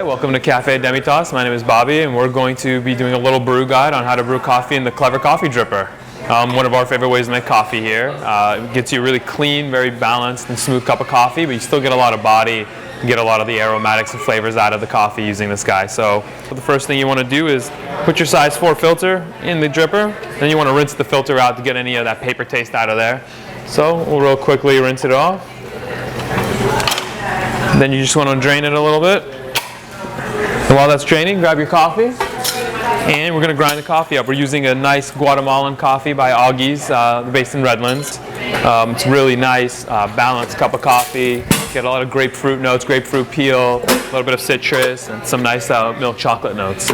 welcome to Cafe Demitas. My name is Bobby, and we're going to be doing a little brew guide on how to brew coffee in the Clever Coffee Dripper. One of our favorite ways to make coffee here. It gets you a really clean, very balanced and smooth cup of coffee, but you still get a lot of body, you get a lot of the aromatics and flavors out of the coffee using this guy. So the first thing you want to do is put your size 4 filter in the dripper. Then you want to rinse the filter out to get any of that paper taste out of there. So we'll real quickly rinse it off. Then you just want to drain it a little bit. And while that's draining, grab your coffee. And we're going to grind the coffee up. We're using a nice Guatemalan coffee by Augie's, based in Redlands. It's really nice, balanced cup of coffee. Get a lot of grapefruit notes, grapefruit peel, a little bit of citrus, and some nice milk chocolate notes.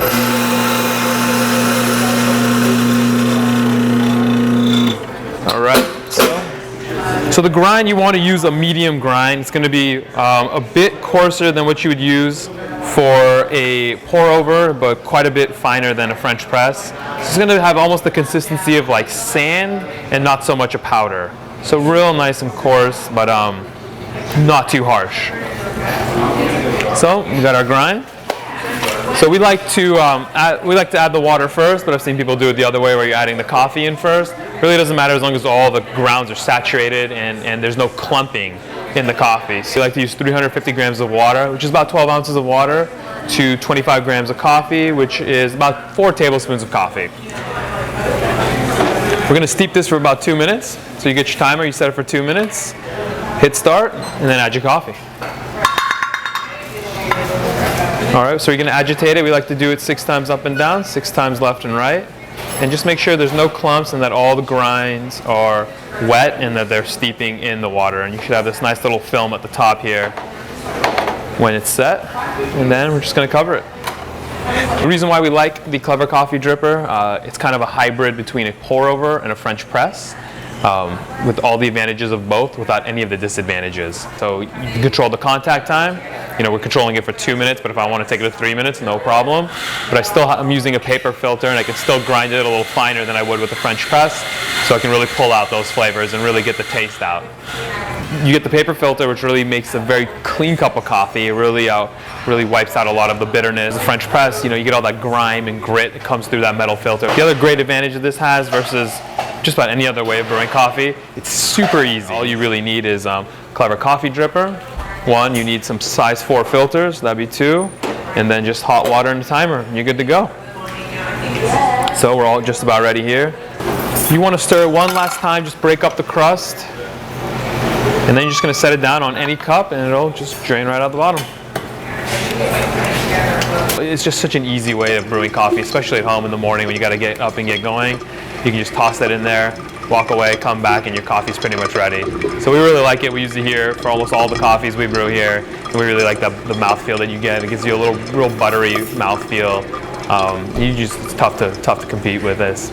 All right. So the grind, you want to use a medium grind. It's going to be a bit coarser than what you would use for a pour over, but quite a bit finer than a French press. So it's going to have almost the consistency of like sand and not so much a powder. So real nice and coarse, but not too harsh. So we got our grind. So we like to add the water first, but I've seen people do it the other way where you're adding the coffee in first. Really doesn't matter as long as all the grounds are saturated and there's no clumping in the coffee. So you like to use 350 grams of water, which is about 12 ounces of water, to 25 grams of coffee, which is about 4 tablespoons of coffee. We're going to steep this for about 2 minutes. So you get your timer, you set it for 2 minutes, hit start, and then add your coffee. All right, so you're going to agitate it. We like to do it 6 times up and down, 6 times left and right. And just make sure there's no clumps and that all the grinds are wet and that they're steeping in the water. And you should have this nice little film at the top here when it's set. And then we're just going to cover it. The reason why we like the Clever Coffee Dripper, it's kind of a hybrid between a pour over and a French press. With all the advantages of both without any of the disadvantages. So you can control the contact time. You know, we're controlling it for 2 minutes, but if I want to take it to 3 minutes, no problem. But I'm using a paper filter, and I can still grind it a little finer than I would with a French press, so I can really pull out those flavors and really get the taste out. You get the paper filter, which really makes a very clean cup of coffee. It really wipes out a lot of the bitterness. The French press, you know, you get all that grime and grit that comes through that metal filter. The other great advantage that this has versus just about any other way of brewing coffee, it's super easy. All you really need is Clever Coffee Dripper. 1, you need some size 4 filters, that'd be 2, and then just hot water and a timer, and you're good to go. So we're all just about ready here. You want to stir it one last time, just break up the crust, and then you're just going to set it down on any cup, and it'll just drain right out the bottom. It's just such an easy way of brewing coffee, especially at home in the morning when you got to get up and get going. You can just toss that in there, walk away, come back, and your coffee's pretty much ready. So we really like it. We use it here for almost all the coffees we brew here. And we really like the mouthfeel that you get. It gives you a real buttery mouthfeel. It's tough to compete with this.